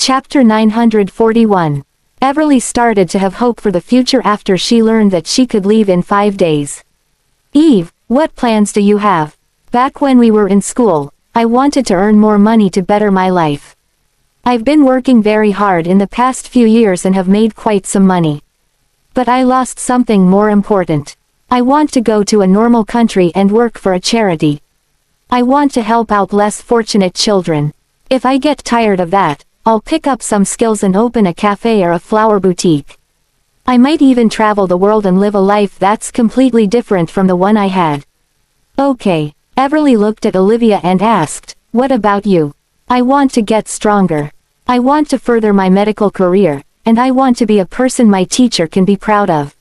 Chapter 941. Everly started to have hope for the future after she learned that she could leave in 5 days. Eve, what plans do you have? Back when we were in school, I wanted to earn more money to better my life. I've been working very hard in the past few years and have made quite some money. But I lost something more important. I want to go to a normal country and work for a charity. I want to help out less fortunate children. If I get tired of that, I'll pick up some skills and open a cafe or a flower boutique. I might even travel the world and live a life that's completely different from the one I had. Okay. Everly looked at Olivia and asked, what about you? I want to get stronger. I want to further my medical career, and I want to be a person my teacher can be proud of.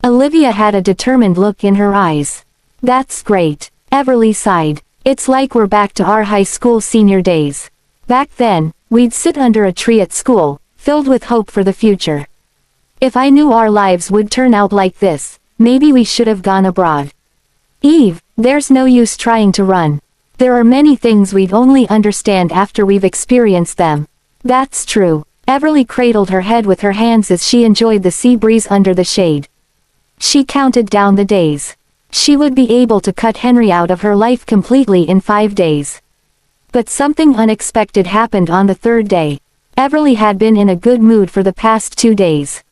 Olivia had a determined look in her eyes. That's great. Everly sighed. It's like we're back to our high school senior days. Back then, we'd sit under a tree at school, filled with hope for the future. If I knew our lives would turn out like this, maybe we should have gone abroad. Eve, there's no use trying to run. There are many things we'd only understand after we've experienced them. That's true. Everly cradled her head with her hands as she enjoyed the sea breeze under the shade. She counted down the days. She would be able to cut Henry out of her life completely in 5 days. But something unexpected happened on the 3rd day. Everly had been in a good mood for the past 2 days.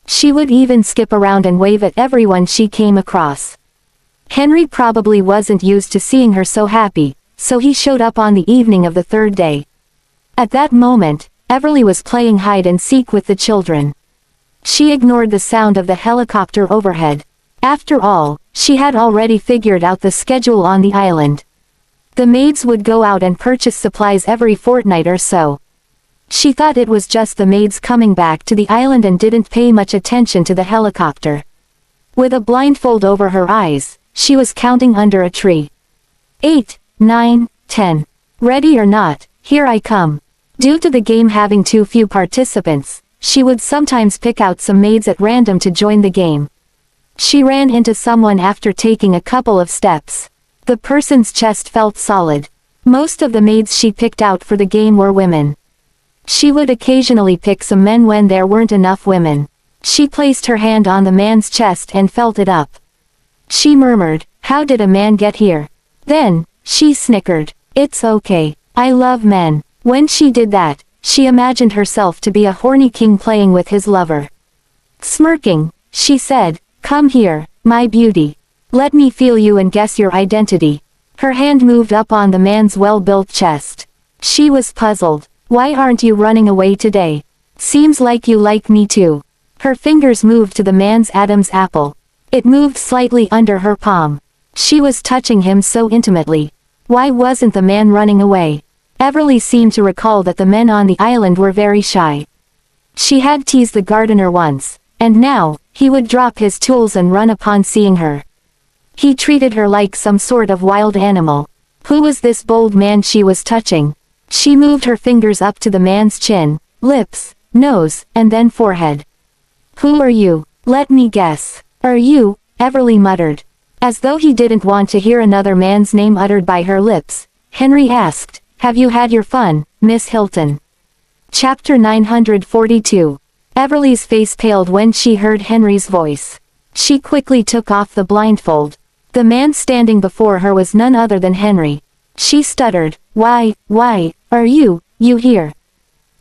She would even skip around and wave at everyone she came across. Henry probably wasn't used to seeing her so happy, so he showed up on the evening of the 3rd day. At that moment, Everly was playing hide and seek with the children. She ignored the sound of the helicopter overhead. After all, she had already figured out the schedule on the island. The maids would go out and purchase supplies every fortnight or so. She thought it was just the maids coming back to the island and didn't pay much attention to the helicopter. With a blindfold over her eyes, she was counting under a tree. 8, 9, 10. Ready or not, here I come. Due to the game having too few participants, she would sometimes pick out some maids at random to join the game. She ran into someone after taking a couple of steps. The person's chest felt solid. Most of the maids she picked out for the game were women. She would occasionally pick some men when there weren't enough women. She placed her hand on the man's chest and felt it up. She murmured, "How did a man get here?" Then, she snickered, "It's okay. I love men." When she did that, she imagined herself to be a horny king playing with his lover. Smirking, she said, "Come here, my beauty. Let me feel you and guess your identity." Her hand moved up on the man's well-built chest. She was puzzled. "Why aren't you running away today? Seems like you like me too." Her fingers moved to the man's Adam's apple. It moved slightly under her palm. She was touching him so intimately. Why wasn't the man running away? Everly seemed to recall that the men on the island were very shy. She had teased the gardener once, and now, he would drop his tools and run upon seeing her. He treated her like some sort of wild animal. Who was this bold man she was touching? She moved her fingers up to the man's chin, lips, nose, and then forehead. "Who are you? Let me guess." "Are you?" Everly muttered. As though he didn't want to hear another man's name uttered by her lips, Henry asked, "Have you had your fun, Miss Hilton?" Chapter 942. Everly's face paled when she heard Henry's voice. She quickly took off the blindfold. The man standing before her was none other than Henry. She stuttered, why, are you here?"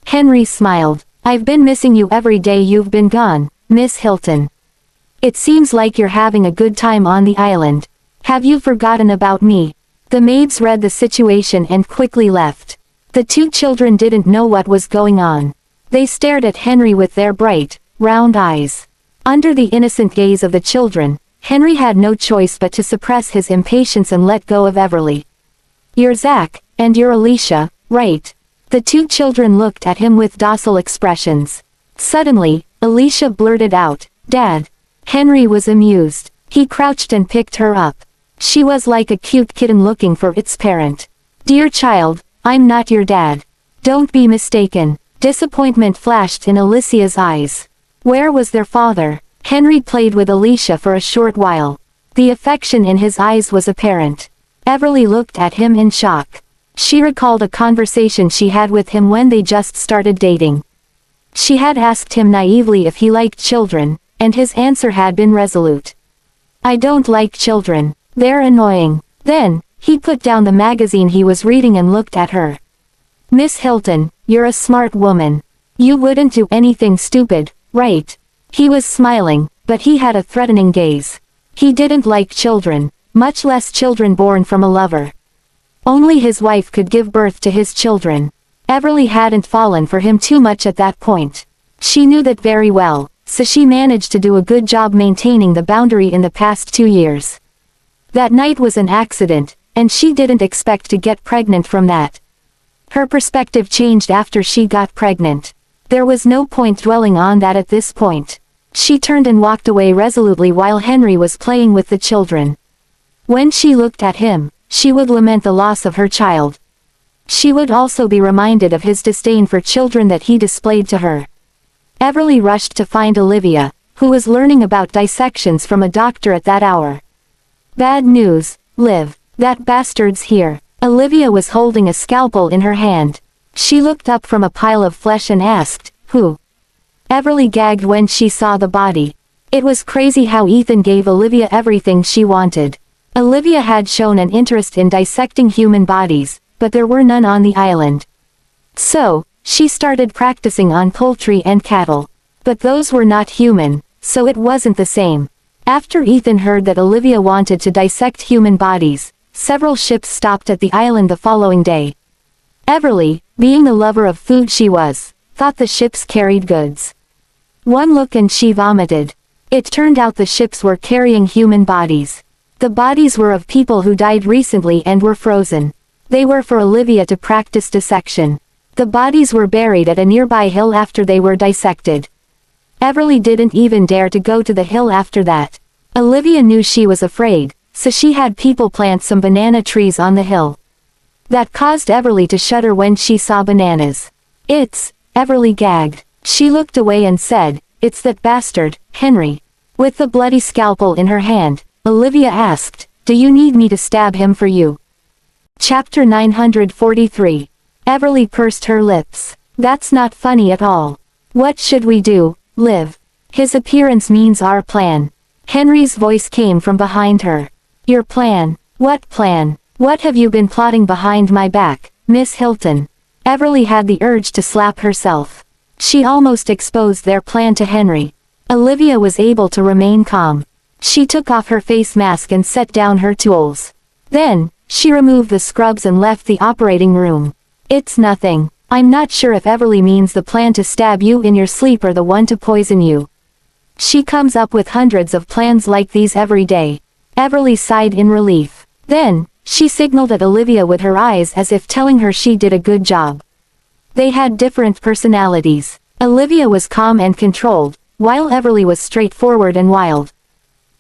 Henry smiled. "I've been missing you every day you've been gone, Miss Hilton. It seems like you're having a good time on the island. Have you forgotten about me?" The maids read the situation and quickly left. The 2 children didn't know what was going on. They stared at Henry with their bright, round eyes. Under the innocent gaze of the children, Henry had no choice but to suppress his impatience and let go of Everly. "You're Zach, and you're Alicia, right?" The 2 children looked at him with docile expressions. Suddenly, Alicia blurted out, "Dad." Henry was amused. He crouched and picked her up. She was like a cute kitten looking for its parent. "Dear child, I'm not your dad. Don't be mistaken." Disappointment flashed in Alicia's eyes. Where was their father? Henry played with Alicia for a short while. The affection in his eyes was apparent. Everly looked at him in shock. She recalled a conversation she had with him when they just started dating. She had asked him naively if he liked children, and his answer had been resolute. "I don't like children. They're annoying." Then, he put down the magazine he was reading and looked at her. "Miss Hilton, you're a smart woman. You wouldn't do anything stupid, right?" He was smiling, but he had a threatening gaze. He didn't like children, much less children born from a lover. Only his wife could give birth to his children. Everly hadn't fallen for him too much at that point. She knew that very well, so she managed to do a good job maintaining the boundary in the past 2 years. That night was an accident, and she didn't expect to get pregnant from that. Her perspective changed after she got pregnant. There was no point dwelling on that at this point. She turned and walked away resolutely while Henry was playing with the children. When she looked at him, she would lament the loss of her child. She would also be reminded of his disdain for children that he displayed to her. Everly rushed to find Olivia, who was learning about dissections from a doctor at that hour. "Bad news, Liv. That bastard's here." Olivia was holding a scalpel in her hand. She looked up from a pile of flesh and asked, "Who?" Everly gagged when she saw the body. It was crazy how Ethan gave Olivia everything she wanted. Olivia had shown an interest in dissecting human bodies, but there were none on the island. So, she started practicing on poultry and cattle. But those were not human, so it wasn't the same. After Ethan heard that Olivia wanted to dissect human bodies, several ships stopped at the island the following day. Everly, being the lover of food she was, thought the ships carried goods. One look and she vomited. It turned out the ships were carrying human bodies. The bodies were of people who died recently and were frozen. They were for Olivia to practice dissection. The bodies were buried at a nearby hill after they were dissected. Everly didn't even dare to go to the hill after that. Olivia knew she was afraid, so she had people plant some banana trees on the hill. That caused Everly to shudder when she saw bananas. Everly gagged. She looked away and said, "It's that bastard, Henry." With the bloody scalpel in her hand, Olivia asked, "Do you need me to stab him for you?" Chapter 943. Everly pursed her lips. "That's not funny at all. What should we do, Liv? His appearance means our plan." Henry's voice came from behind her. "Your plan? What plan? What have you been plotting behind my back, Miss Hilton?" Everly had the urge to slap herself. She almost exposed their plan to Henry. Olivia was able to remain calm. She took off her face mask and set down her tools. Then, she removed the scrubs and left the operating room. "It's nothing. I'm not sure if Everly means the plan to stab you in your sleep or the one to poison you. She comes up with hundreds of plans like these every day." Everly sighed in relief. Then, she signaled at Olivia with her eyes as if telling her she did a good job. They had different personalities. Olivia was calm and controlled, while Everly was straightforward and wild.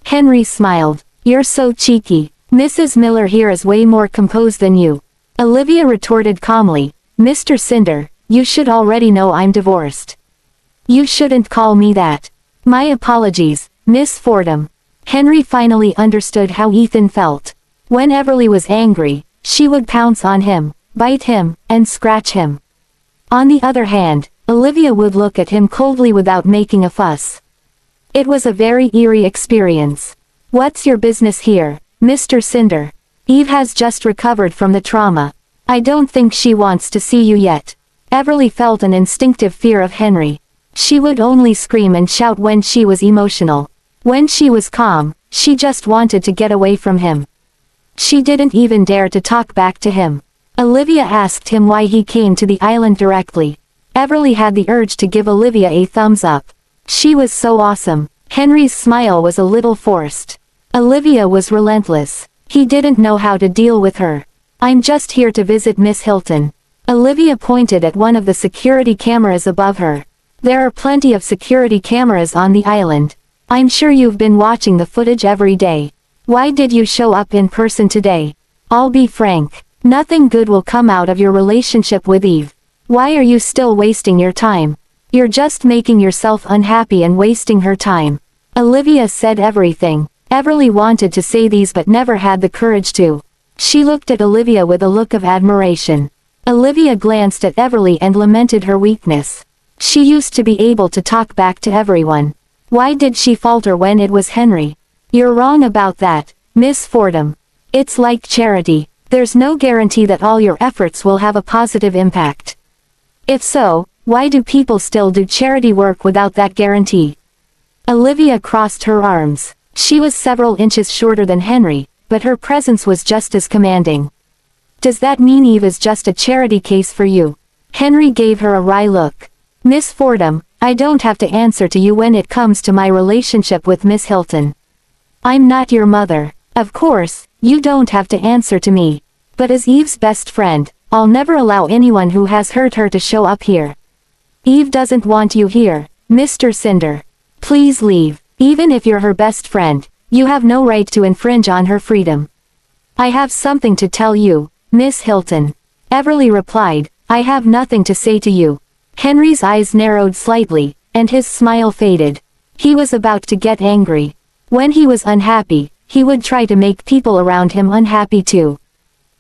Henry smiled. "You're so cheeky. Mrs. Miller here is way more composed than you." Olivia retorted calmly, "Mr. Cinder, you should already know I'm divorced." "You shouldn't call me that." "My apologies, Miss Fordham." Henry finally understood how Ethan felt. When Everly was angry, she would pounce on him, bite him, and scratch him. On the other hand, Olivia would look at him coldly without making a fuss. It was a very eerie experience. "What's your business here, Mr. Cinder? Eve has just recovered from the trauma. I don't think she wants to see you yet." Everly felt an instinctive fear of Henry. She would only scream and shout when she was emotional. When she was calm, she just wanted to get away from him. She didn't even dare to talk back to him. Olivia asked him why he came to the island directly. Everly had the urge to give Olivia a thumbs up. She was so awesome. Henry's smile was a little forced. Olivia was relentless. He didn't know how to deal with her. "I'm just here to visit Miss Hilton." Olivia pointed at one of the security cameras above her. "There are plenty of security cameras on the island. I'm sure you've been watching the footage every day. Why did you show up in person today? I'll be frank. Nothing good will come out of your relationship with Eve. Why are you still wasting your time? You're just making yourself unhappy and wasting her time." Olivia said everything. Everly wanted to say these but never had the courage to. She looked at Olivia with a look of admiration. Olivia glanced at Everly and lamented her weakness. She used to be able to talk back to everyone. Why did she falter when it was Henry? You're wrong about that, Miss Fordham. It's like charity. There's no guarantee that all your efforts will have a positive impact. If so, why do people still do charity work without that guarantee? Olivia crossed her arms. She was several inches shorter than Henry, but her presence was just as commanding. Does that mean Eve is just a charity case for you? Henry gave her a wry look. Miss Fordham, I don't have to answer to you when it comes to my relationship with Miss Hilton. I'm not your mother. Of course, you don't have to answer to me. But as Eve's best friend, I'll never allow anyone who has hurt her to show up here. Eve doesn't want you here, Mr. Cinder. Please leave. Even if you're her best friend, you have no right to infringe on her freedom. I have something to tell you, Miss Hilton. Everly replied, I have nothing to say to you. Henry's eyes narrowed slightly, and his smile faded. He was about to get angry. When he was unhappy, he would try to make people around him unhappy too.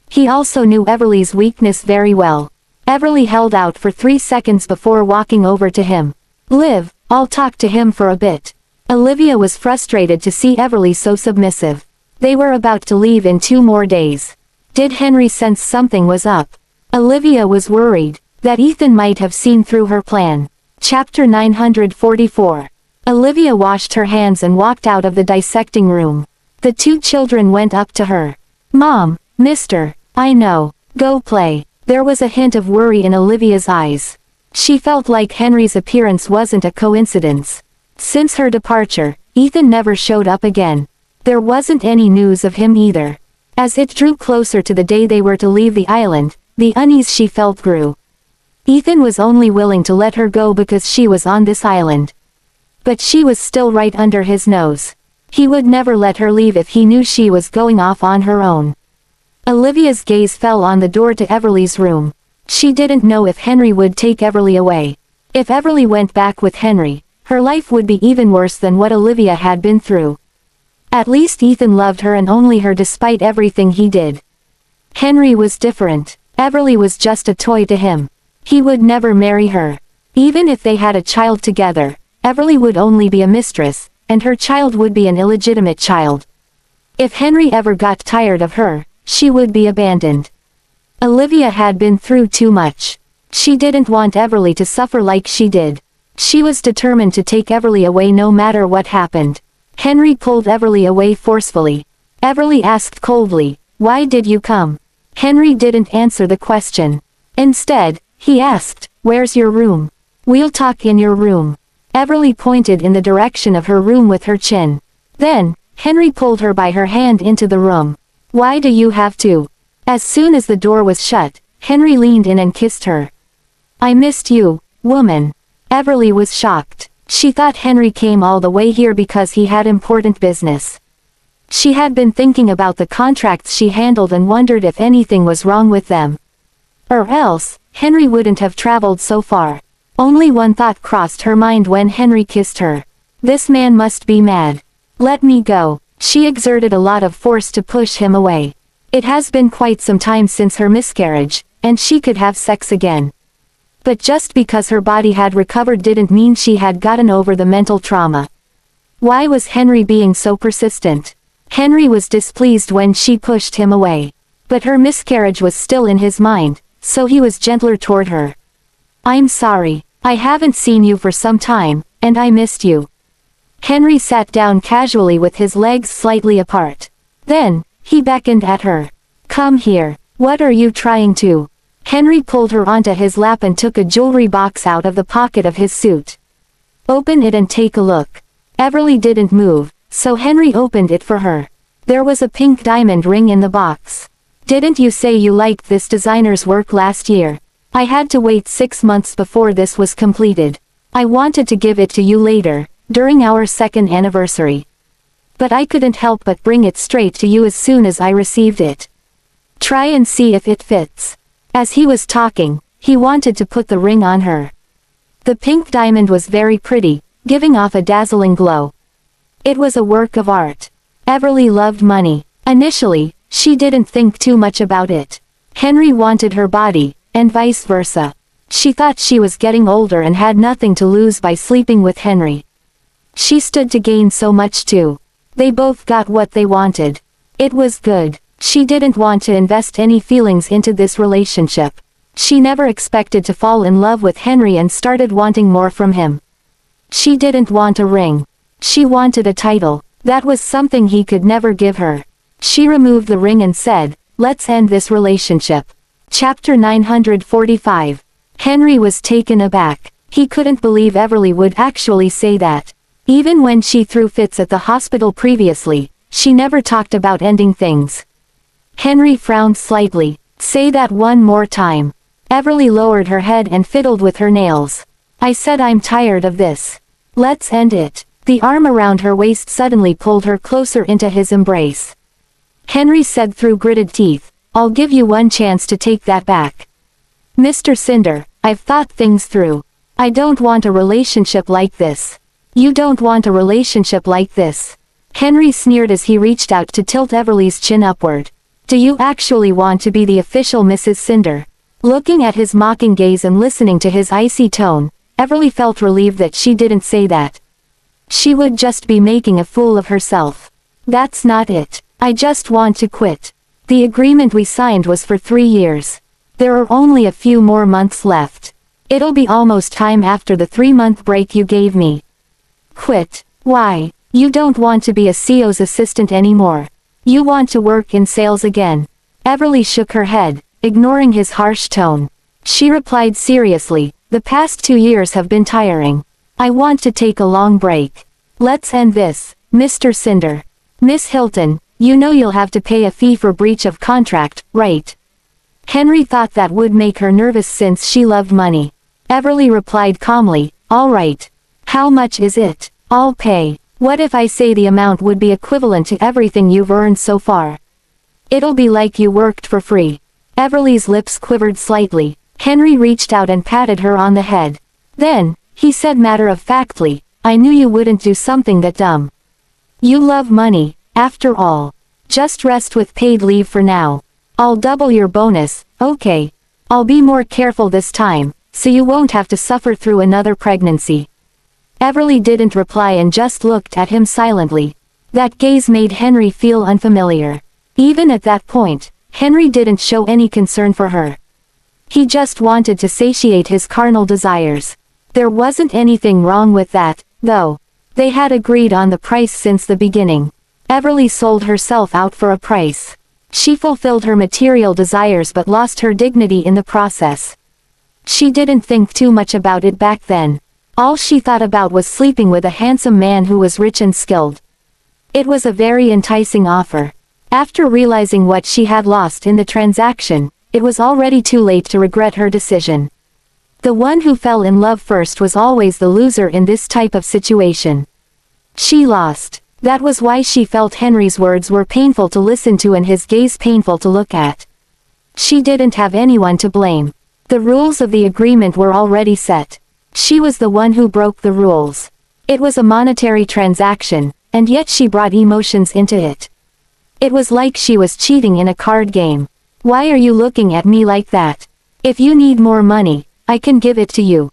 He also knew Everly's weakness very well. Everly held out for 3 seconds before walking over to him. Liv, I'll talk to him for a bit. Olivia was frustrated to see Everly so submissive. They were about to leave in 2 more days. Did Henry sense something was up? Olivia was worried that Ethan might have seen through her plan. Chapter 944. Olivia washed her hands and walked out of the dissecting room. The 2 children went up to her. Mom, Mister, I know, go play. There was a hint of worry in Olivia's eyes. She felt like Henry's appearance wasn't a coincidence. Since her departure, Ethan never showed up again. There wasn't any news of him either. As it drew closer to the day they were to leave the island, the unease she felt grew. Ethan was only willing to let her go because she was on this island. But she was still right under his nose. He would never let her leave if he knew she was going off on her own. Olivia's gaze fell on the door to Everly's room. She didn't know if Henry would take Everly away. If Everly went back with Henry, her life would be even worse than what Olivia had been through. At least Ethan loved her and only her despite everything he did. Henry was different. Everly was just a toy to him. He would never marry her. Even if they had a child together, Everly would only be a mistress, and her child would be an illegitimate child. If Henry ever got tired of her, she would be abandoned. Olivia had been through too much. She didn't want Everly to suffer like she did. She was determined to take Everly away no matter what happened. Henry pulled Everly away forcefully. Everly asked coldly, "Why did you come?" Henry didn't answer the question. Instead, he asked, "Where's your room?" "We'll talk in your room." Everly pointed in the direction of her room with her chin. Then, Henry pulled her by her hand into the room. "Why do you have to?" As soon as the door was shut, Henry leaned in and kissed her. "I missed you, woman." Everly was shocked. She thought Henry came all the way here because he had important business. She had been thinking about the contracts she handled and wondered if anything was wrong with them. Or else, Henry wouldn't have traveled so far. Only one thought crossed her mind when Henry kissed her. This man must be mad. "Let me go." She exerted a lot of force to push him away. It has been quite some time since her miscarriage, and she could have sex again. But just because her body had recovered didn't mean she had gotten over the mental trauma. Why was Henry being so persistent? Henry was displeased when she pushed him away. But her miscarriage was still in his mind, so he was gentler toward her. "I'm sorry. I haven't seen you for some time, and I missed you." Henry sat down casually with his legs slightly apart. Then, he beckoned at her. "Come here. What are you trying to?" Henry pulled her onto his lap and took a jewelry box out of the pocket of his suit. "Open it and take a look." Everly didn't move, so Henry opened it for her. There was a pink diamond ring in the box. "Didn't you say you liked this designer's work last year? I had to wait 6 months before this was completed. I wanted to give it to you later, during our 2nd anniversary. But I couldn't help but bring it straight to you as soon as I received it. Try and see if it fits." As he was talking, he wanted to put the ring on her. The pink diamond was very pretty, giving off a dazzling glow. It was a work of art. Everly loved money. Initially, She didn't think too much about it. Henry wanted her body, and vice versa. She thought she was getting older and had nothing to lose by sleeping with Henry. She stood to gain so much too. They both got what they wanted. It was good. She didn't want to invest any feelings into this relationship. She never expected to fall in love with Henry and started wanting more from him. She didn't want a ring. She wanted a title. That was something he could never give her. She removed the ring and said, "Let's end this relationship." Chapter 945. Henry was taken aback. He couldn't believe Everly would actually say that. Even when she threw fits at the hospital previously, she never talked about ending things. Henry frowned slightly. "Say that one more time." Everly lowered her head and fiddled with her nails. "I said I'm tired of this. Let's end it." The arm around her waist suddenly pulled her closer into his embrace. Henry said through gritted teeth, "I'll give you one chance to take that back. Mr. Cinder, I've thought things through. I don't want a relationship like this. You don't want a relationship like this." Henry sneered as he reached out to tilt Everly's chin upward. "Do you actually want to be the official Mrs. Cinder?" Looking at his mocking gaze and listening to his icy tone, Everly felt relieved that she didn't say that. She would just be making a fool of herself. "That's not it. I just want to quit. The agreement we signed was for 3 years. There are only a few more months left. It'll be almost time after the 3-month break you gave me." "Quit? Why? You don't want to be a CEO's assistant anymore. You want to work in sales again." Everly shook her head, ignoring his harsh tone. She replied seriously, "The past 2 years have been tiring. I want to take a long break. Let's end this, Mr. Cinder. Miss Hilton, you know you'll have to pay a fee for breach of contract, right?" Henry thought that would make her nervous since she loved money. Everly replied calmly, "All right. How much is it?" "I'll pay. What if I say the amount would be equivalent to everything you've earned so far? It'll be like you worked for free." Everly's lips quivered slightly. Henry reached out and patted her on the head. Then, he said matter-of-factly, "I knew you wouldn't do something that dumb. You love money, after all. Just rest with paid leave for now. I'll double your bonus, okay? I'll be more careful this time, so you won't have to suffer through another pregnancy." Everly didn't reply and just looked at him silently. That gaze made Henry feel unfamiliar. Even at that point, Henry didn't show any concern for her. He just wanted to satiate his carnal desires. There wasn't anything wrong with that, though. They had agreed on the price since the beginning. Everly sold herself out for a price. She fulfilled her material desires but lost her dignity in the process. She didn't think too much about it back then. All she thought about was sleeping with a handsome man who was rich and skilled. It was a very enticing offer. After realizing what she had lost in the transaction, it was already too late to regret her decision. The one who fell in love first was always the loser in this type of situation. She lost. That was why she felt Henry's words were painful to listen to and his gaze painful to look at. She didn't have anyone to blame. The rules of the agreement were already set. She was the one who broke the rules. It was a monetary transaction, and yet she brought emotions into it. It was like she was cheating in a card game. "Why are you looking at me like that? If you need more money, I can give it to you."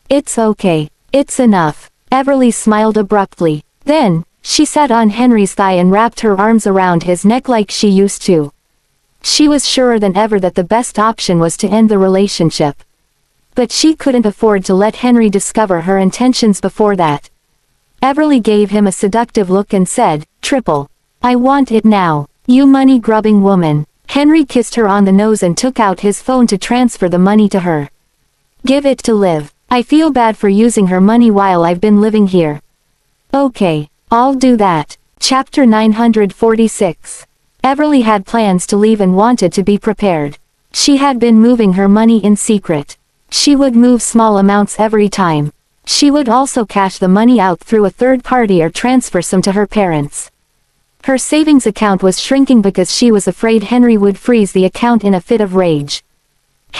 "It's okay. It's enough." Everly smiled abruptly. Then, she sat on Henry's thigh and wrapped her arms around his neck like she used to. She was surer than ever that the best option was to end the relationship. But she couldn't afford to let Henry discover her intentions before that. Everly gave him a seductive look and said, "Triple. I want it now, you money-grubbing woman." Henry kissed her on the nose and took out his phone to transfer the money to her. "Give it to Liv. I feel bad for using her money while I've been living here." "Okay, I'll do that." Chapter 946. Everly had plans to leave and wanted to be prepared. She had been moving her money in secret. She would move small amounts every time. She would also cash the money out through a third party or transfer some to her parents. Her savings account was shrinking because she was afraid Henry would freeze the account in a fit of rage.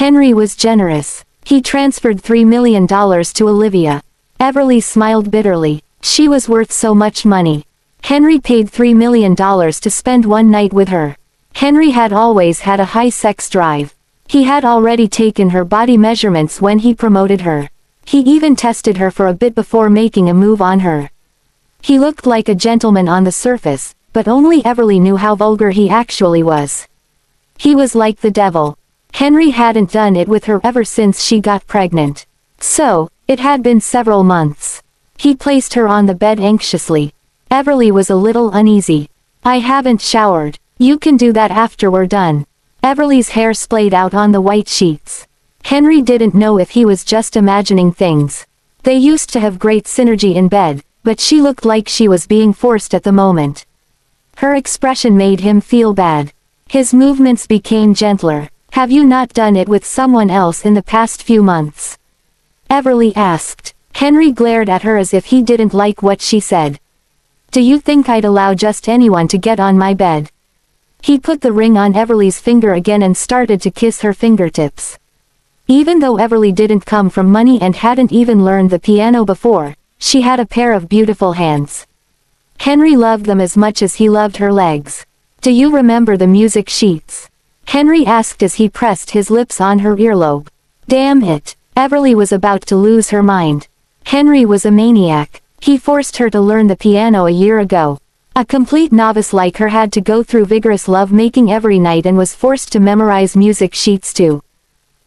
Henry was generous. He transferred $3 million to Olivia. Everly smiled bitterly. She was worth so much money. Henry paid $3 million to spend one night with her. Henry had always had a high sex drive. He had already taken her body measurements when he promoted her. He even tested her for a bit before making a move on her. He looked like a gentleman on the surface, but only Everly knew how vulgar he actually was. He was like the devil. Henry hadn't done it with her ever since she got pregnant. So, it had been several months. He placed her on the bed anxiously. Everly was a little uneasy. "I haven't showered. You can do that after we're done." Everly's hair splayed out on the white sheets. Henry didn't know if he was just imagining things. They used to have great synergy in bed, but she looked like she was being forced at the moment. Her expression made him feel bad. His movements became gentler. "Have you not done it with someone else in the past few months?" Everly asked. Henry glared at her as if he didn't like what she said. "Do you think I'd allow just anyone to get on my bed?" He put the ring on Everly's finger again and started to kiss her fingertips. Even though Everly didn't come from money and hadn't even learned the piano before, she had a pair of beautiful hands. Henry loved them as much as he loved her legs. "Do you remember the music sheets?" Henry asked as he pressed his lips on her earlobe. Damn it. Everly was about to lose her mind. Henry was a maniac. He forced her to learn the piano a year ago. A complete novice like her had to go through vigorous love-making every night and was forced to memorize music sheets too.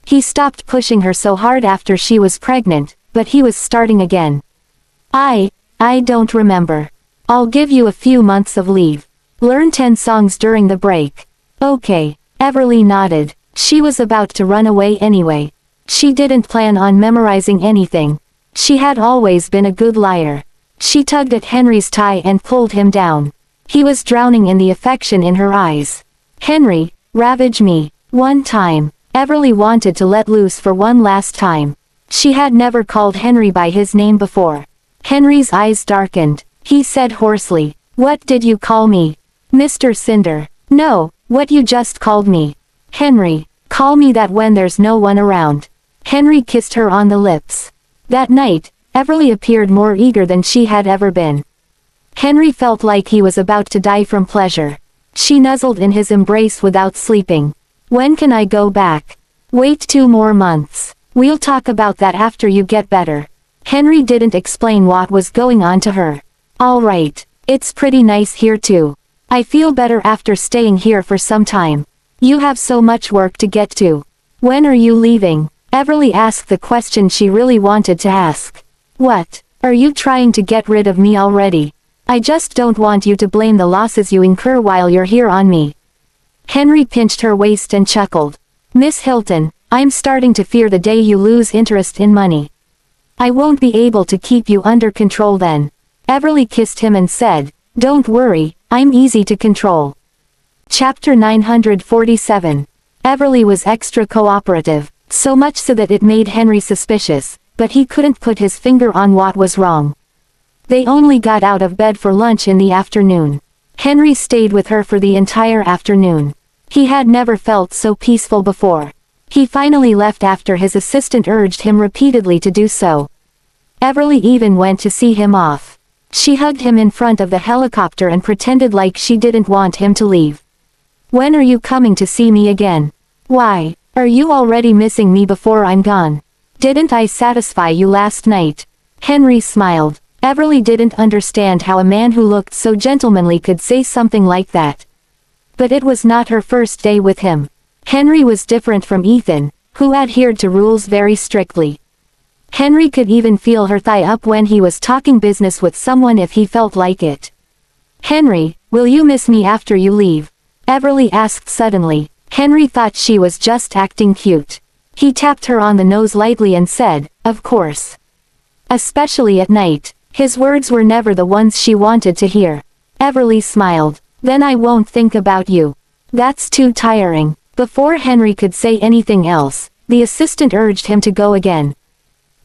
He stopped pushing her so hard after she was pregnant, but he was starting again. I don't remember. I'll give you a few months of leave. Learn 10 songs during the break." "Okay." Everly nodded. She was about to run away anyway. She didn't plan on memorizing anything. She had always been a good liar. She tugged at Henry's tie and pulled him down. He was drowning in the affection in her eyes. "Henry, ravage me. One time." Everly wanted to let loose for one last time. She had never called Henry by his name before. Henry's eyes darkened. He said hoarsely, "What did you call me?" "Mr. Cinder." "No, what you just called me." "Henry, call me that when there's no one around." Henry kissed her on the lips. That night, Everly appeared more eager than she had ever been. Henry felt like he was about to die from pleasure. She nuzzled in his embrace without sleeping. "When can I go back?" "Wait 2 more months. We'll talk about that after you get better." Henry didn't explain what was going on to her. "All right. It's pretty nice here too. I feel better after staying here for some time. You have so much work to get to." "When are you leaving?" Everly asked the question she really wanted to ask. "What? Are you trying to get rid of me already?" "I just don't want you to blame the losses you incur while you're here on me." Henry pinched her waist and chuckled. "Miss Hilton, I'm starting to fear the day you lose interest in money. I won't be able to keep you under control then." Everly kissed him and said, "Don't worry, I'm easy to control." Chapter 947. Everly was extra cooperative, so much so that it made Henry suspicious, but he couldn't put his finger on what was wrong. They only got out of bed for lunch in the afternoon. Henry stayed with her for the entire afternoon. He had never felt so peaceful before. He finally left after his assistant urged him repeatedly to do so. Everly even went to see him off. She hugged him in front of the helicopter and pretended like she didn't want him to leave. "When are you coming to see me again?" "Why, are you already missing me before I'm gone? Didn't I satisfy you last night?" Henry smiled. Everly didn't understand how a man who looked so gentlemanly could say something like that. But it was not her first day with him. Henry was different from Ethan, who adhered to rules very strictly. Henry could even feel her thigh up when he was talking business with someone if he felt like it. "Henry, will you miss me after you leave?" Everly asked suddenly. Henry thought she was just acting cute. He tapped her on the nose lightly and said, "Of course. Especially at night." His words were never the ones she wanted to hear. Everly smiled. "Then I won't think about you. That's too tiring." Before Henry could say anything else, the assistant urged him to go again.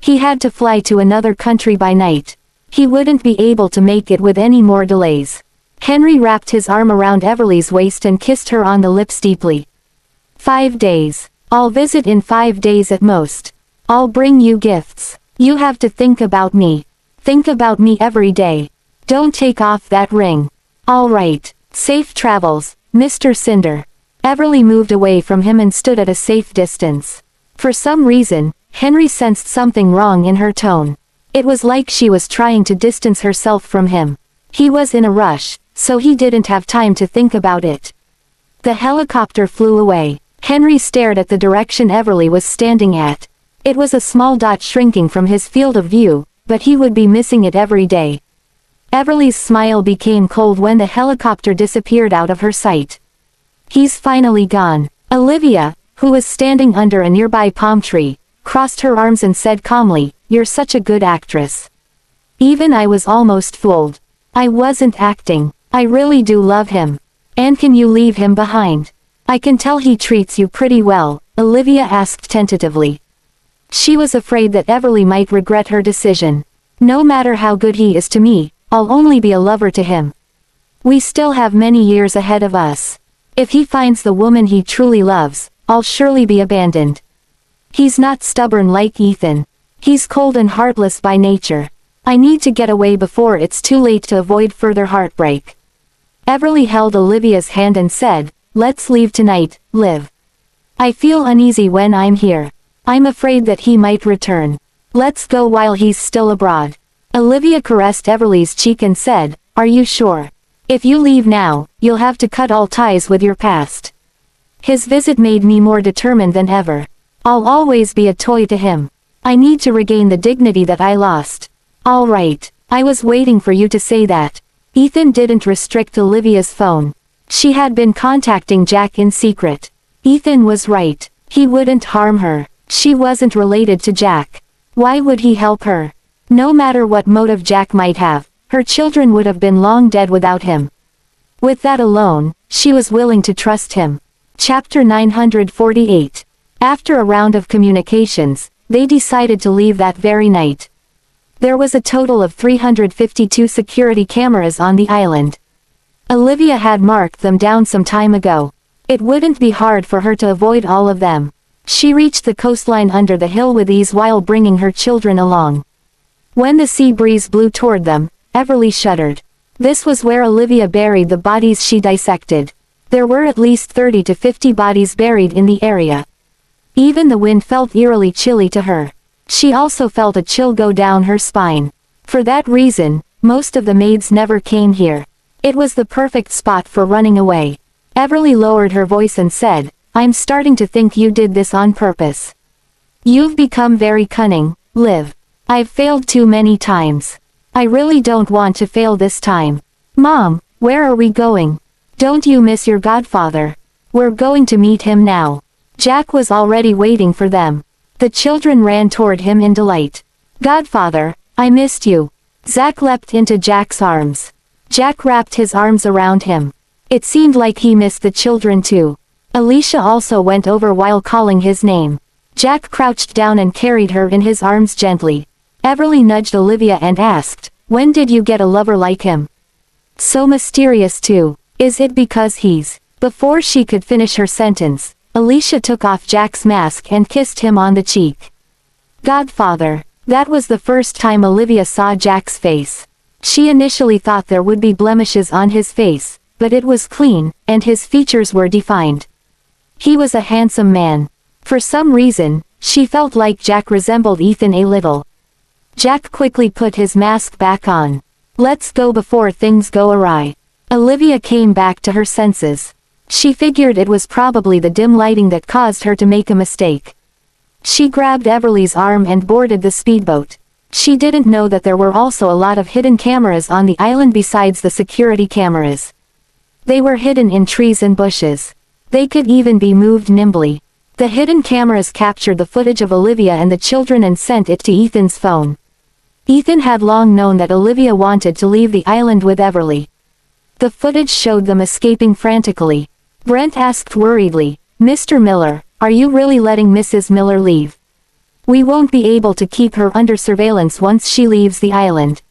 He had to fly to another country by night. He wouldn't be able to make it with any more delays. Henry wrapped his arm around Everly's waist and kissed her on the lips deeply. 5 days. I'll visit in 5 days at most. I'll bring you gifts. You have to think about me. Think about me every day. Don't take off that ring. All right. Safe travels, Mr. Cinder." Everly moved away from him and stood at a safe distance. For some reason, Henry sensed something wrong in her tone. It was like she was trying to distance herself from him. He was in a rush, so he didn't have time to think about it. The helicopter flew away. Henry stared at the direction Everly was standing at. It was a small dot shrinking from his field of view, but he would be missing it every day. Everly's smile became cold when the helicopter disappeared out of her sight. He's finally gone. Olivia, who was standing under a nearby palm tree, crossed her arms and said calmly, "You're such a good actress." Even I was almost fooled. I wasn't acting. I really do love him. And can you leave him behind? I can tell he treats you pretty well, Olivia asked tentatively. She was afraid that Everly might regret her decision. No matter how good he is to me, I'll only be a lover to him. We still have many years ahead of us. If he finds the woman he truly loves, I'll surely be abandoned. He's not stubborn like Ethan. He's cold and heartless by nature. I need to get away before it's too late to avoid further heartbreak. Everly held Olivia's hand and said, "Let's leave tonight, Liv. I feel uneasy when I'm here. I'm afraid that he might return. Let's go while he's still abroad." Olivia caressed Everly's cheek and said, "Are you sure? If you leave now, you'll have to cut all ties with your past." His visit made me more determined than ever. I'll always be a toy to him. I need to regain the dignity that I lost. All right, I was waiting for you to say that. Ethan didn't restrict Olivia's phone. She had been contacting Jack in secret. Ethan was right. He wouldn't harm her. She wasn't related to Jack. Why would he help her? No matter what motive Jack might have, her children would have been long dead without him. With that alone, she was willing to trust him. Chapter 948. After a round of communications, they decided to leave that very night. There was a total of 352 security cameras on the island. Olivia had marked them down some time ago. It wouldn't be hard for her to avoid all of them. She reached the coastline under the hill with ease while bringing her children along. When the sea breeze blew toward them, Everly shuddered. This was where Olivia buried the bodies she dissected. There were at least 30 to 50 bodies buried in the area. Even the wind felt eerily chilly to her. She also felt a chill go down her spine. For that reason, most of the maids never came here. It was the perfect spot for running away. Everly lowered her voice and said, "I'm starting to think you did this on purpose. You've become very cunning, Liv. I've failed too many times. I really don't want to fail this time. Mom, where are we going? Don't you miss your godfather? We're going to meet him now." Jack was already waiting for them. The children ran toward him in delight. "Godfather, I missed you." Zach leapt into Jack's arms. Jack wrapped his arms around him. It seemed like he missed the children too. Alicia also went over while calling his name. Jack crouched down and carried her in his arms gently. Everly nudged Olivia and asked, "When did you get a lover like him? So mysterious too. Is it because he's..." Before she could finish her sentence, Alicia took off Jack's mask and kissed him on the cheek. "Godfather." That was the first time Olivia saw Jack's face. She initially thought there would be blemishes on his face, but it was clean, and his features were defined. He was a handsome man. For some reason, she felt like Jack resembled Ethan a little. Jack quickly put his mask back on. "Let's go before things go awry." Olivia came back to her senses. She figured it was probably the dim lighting that caused her to make a mistake. She grabbed Everly's arm and boarded the speedboat. She didn't know that there were also a lot of hidden cameras on the island besides the security cameras. They were hidden in trees and bushes. They could even be moved nimbly. The hidden cameras captured the footage of Olivia and the children and sent it to Ethan's phone. Ethan had long known that Olivia wanted to leave the island with Everly. The footage showed them escaping frantically. Brent asked worriedly, "Mr. Miller, are you really letting Mrs. Miller leave? We won't be able to keep her under surveillance once she leaves the island.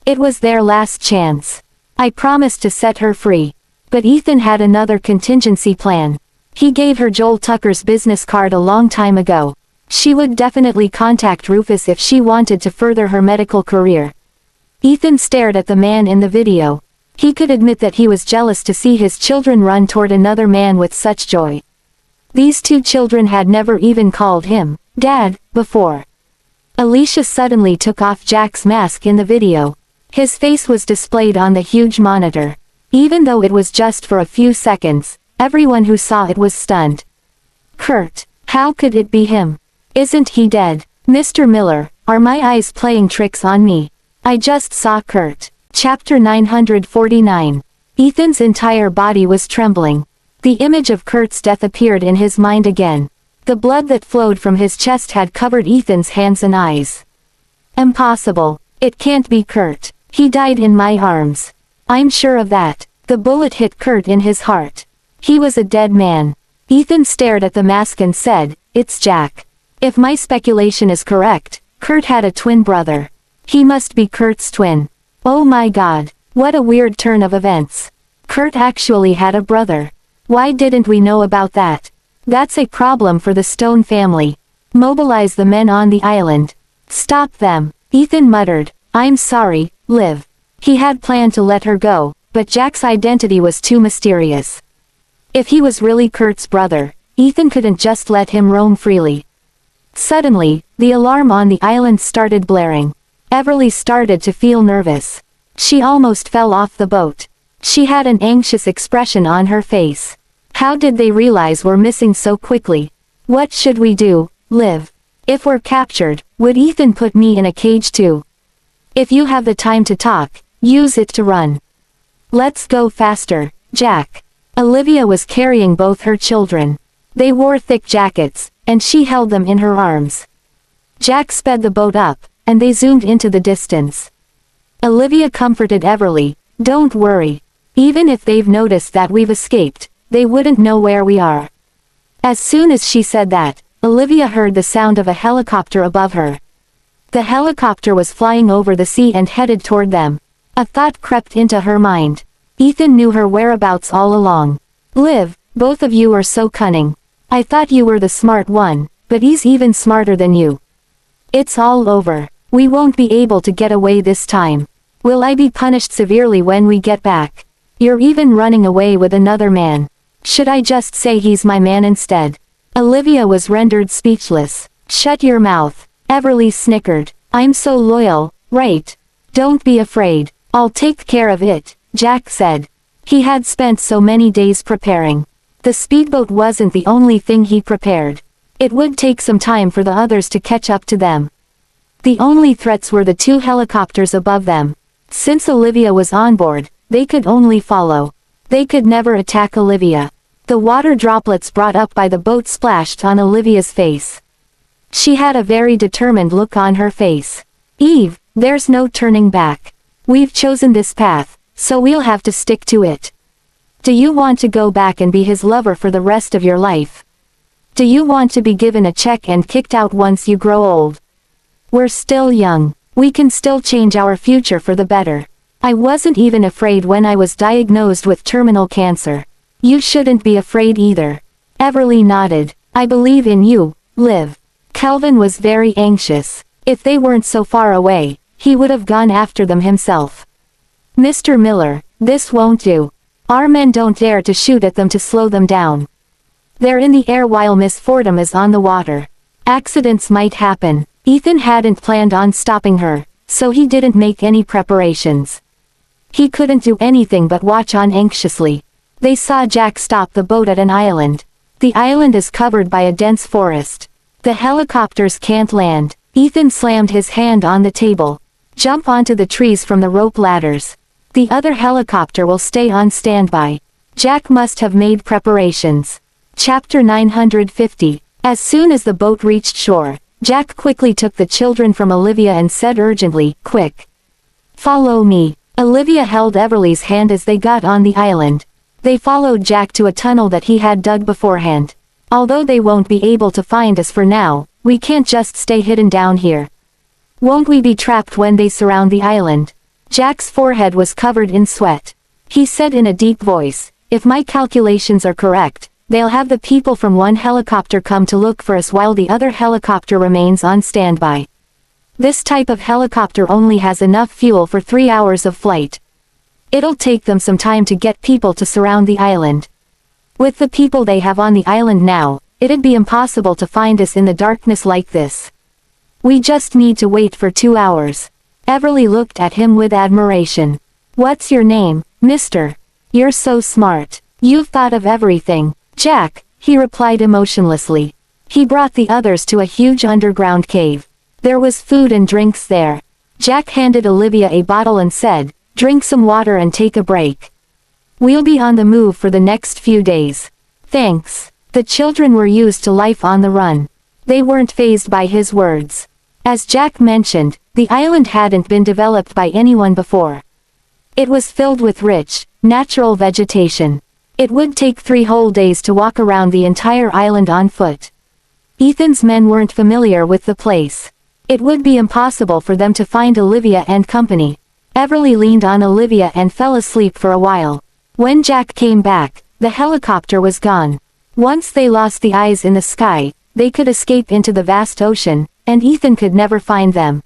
It was their last chance. I promised to set her free." But Ethan had another contingency plan. He gave her Joel Tucker's business card a long time ago. She would definitely contact Rufus if she wanted to further her medical career. Ethan stared at the man in the video. He could admit that he was jealous to see his children run toward another man with such joy. These two children had never even called him Dad before. Alicia suddenly took off Jack's mask in the video. His face was displayed on the huge monitor. Even though it was just for a few seconds, everyone who saw it was stunned. Kurt, how could it be him? Isn't he dead? Mr. Miller, are my eyes playing tricks on me? I just saw Kurt. Chapter 949. Ethan's entire body was trembling. The image of Kurt's death appeared in his mind again. The blood that flowed from his chest had covered Ethan's hands and eyes. Impossible. It can't be Kurt. He died in my arms. I'm sure of that. The bullet hit Kurt in his heart. He was a dead man. Ethan stared at the mask and said, "It's Jack. If my speculation is correct, Kurt had a twin brother. He must be Kurt's twin. Oh my God, what a weird turn of events. Kurt actually had a brother. Why didn't we know about that? That's a problem for the Stone family. Mobilize the men on the island. Stop them." Ethan muttered, "I'm sorry, Liv." He had planned to let her go, but Jack's identity was too mysterious. If he was really Kurt's brother, Ethan couldn't just let him roam freely. Suddenly, the alarm on the island started blaring. Everly started to feel nervous. She almost fell off the boat. She had an anxious expression on her face. How did they realize we're missing so quickly? What should we do, Liv? If we're captured, would Ethan put me in a cage too? If you have the time to talk, use it to run. Let's go faster, Jack. Olivia was carrying both her children. They wore thick jackets, and she held them in her arms. Jack sped the boat up, and they zoomed into the distance. Olivia comforted Everly, "Don't worry. Even if they've noticed that we've escaped, they wouldn't know where we are." As soon as she said that, Olivia heard the sound of a helicopter above her. The helicopter was flying over the sea and headed toward them. A thought crept into her mind. Ethan knew her whereabouts all along. "Liv, both of you are so cunning. I thought you were the smart one, but he's even smarter than you. It's all over. We won't be able to get away this time. Will I be punished severely when we get back? You're even running away with another man. Should I just say he's my man instead?" Olivia was rendered speechless. "Shut your mouth," Everly snickered. "I'm so loyal, right? Don't be afraid. I'll take care of it," Jack said. He had spent so many days preparing. The speedboat wasn't the only thing he prepared. It would take some time for the others to catch up to them. The only threats were the two helicopters above them. Since Olivia was on board, they could only follow. They could never attack Olivia. The water droplets brought up by the boat splashed on Olivia's face. She had a very determined look on her face. "Eve, there's no turning back. We've chosen this path, so we'll have to stick to it. Do you want to go back and be his lover for the rest of your life? Do you want to be given a check and kicked out once you grow old? We're still young. We can still change our future for the better. I wasn't even afraid when I was diagnosed with terminal cancer. You shouldn't be afraid either." Everly nodded. "I believe in you, Liv." Calvin was very anxious. If they weren't so far away, he would have gone after them himself. "Mr. Miller, this won't do. Our men don't dare to shoot at them to slow them down. They're in the air while Miss Fordham is on the water. Accidents might happen." Ethan hadn't planned on stopping her, so he didn't make any preparations. He couldn't do anything but watch on anxiously. They saw Jack stop the boat at an island. The island is covered by a dense forest. The helicopters can't land. Ethan slammed his hand on the table. "Jump onto the trees from the rope ladders. The other helicopter will stay on standby." Jack must have made preparations. Chapter 950. As soon as the boat reached shore, Jack quickly took the children from Olivia and said urgently, "Quick. Follow me." Olivia held Everly's hand as they got on the island. They followed Jack to a tunnel that he had dug beforehand. "Although they won't be able to find us for now, we can't just stay hidden down here. Won't we be trapped when they surround the island?" Jack's forehead was covered in sweat. He said in a deep voice, "If my calculations are correct, they'll have the people from one helicopter come to look for us while the other helicopter remains on standby. This type of helicopter only has enough fuel for 3 hours of flight. It'll take them some time to get people to surround the island. With the people they have on the island now, it'd be impossible to find us in the darkness like this. We just need to wait for 2 hours. Everly looked at him with admiration. What's your name, mister? You're so smart. You've thought of everything. Jack, he replied emotionlessly. He brought the others to a huge underground cave. There was food and drinks there. Jack handed Olivia a bottle and said, "Drink some water and take a break. We'll be on the move for the next few days." Thanks. The children were used to life on the run. They weren't fazed by his words. As Jack mentioned, the island hadn't been developed by anyone before. It was filled with rich, natural vegetation. It would take 3 whole days to walk around the entire island on foot. Ethan's men weren't familiar with the place. It would be impossible for them to find Olivia and company. Everly leaned on Olivia and fell asleep for a while. When Jack came back, the helicopter was gone. Once they lost the eyes in the sky, they could escape into the vast ocean, and Ethan could never find them.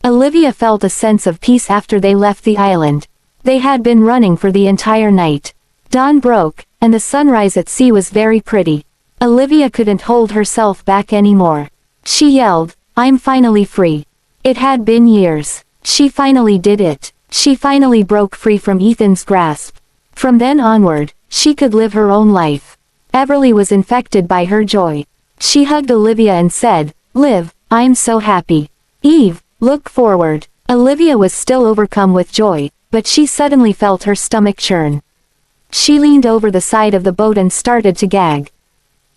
Olivia felt a sense of peace after they left the island. They had been running for the entire night. Dawn broke, and the sunrise at sea was very pretty. Olivia couldn't hold herself back anymore. She yelled, "I'm finally free." It had been years. She finally did it. She finally broke free from Ethan's grasp. From then onward, she could live her own life. Everly was infected by her joy. She hugged Olivia and said, "Liv, I'm so happy. Eve, look forward." Olivia was still overcome with joy, but she suddenly felt her stomach churn. She leaned over the side of the boat and started to gag.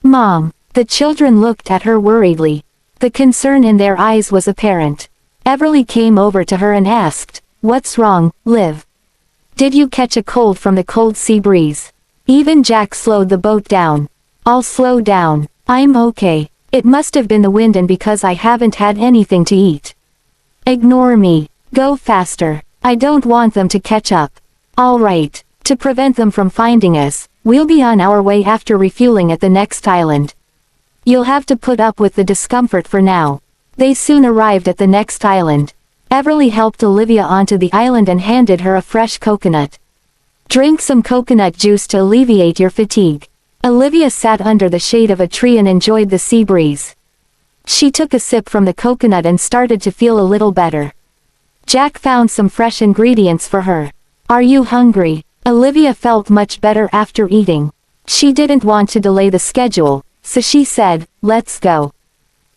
"Mom." The children looked at her worriedly. The concern in their eyes was apparent. Everly came over to her and asked, "What's wrong, Liv? Did you catch a cold from the cold sea breeze?" Even Jack slowed the boat down. "I'll slow down. I'm okay. It must have been the wind and because I haven't had anything to eat." "Ignore me. Go faster. I don't want them to catch up." "All right. To prevent them from finding us, we'll be on our way after refueling at the next island. You'll have to put up with the discomfort for now." They soon arrived at the next island. Everly helped Olivia onto the island and handed her a fresh coconut. "Drink some coconut juice to alleviate your fatigue." Olivia sat under the shade of a tree and enjoyed the sea breeze. She took a sip from the coconut and started to feel a little better. Jack found some fresh ingredients for her. "Are you hungry?" Olivia felt much better after eating. She didn't want to delay the schedule, so she said, "Let's go."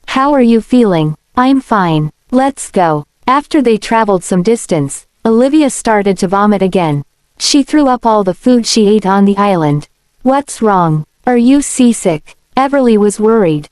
"How are you feeling?" "I'm fine. Let's go." After they traveled some distance, Olivia started to vomit again. She threw up all the food she ate on the island. "What's wrong? Are you seasick?" Everly was worried.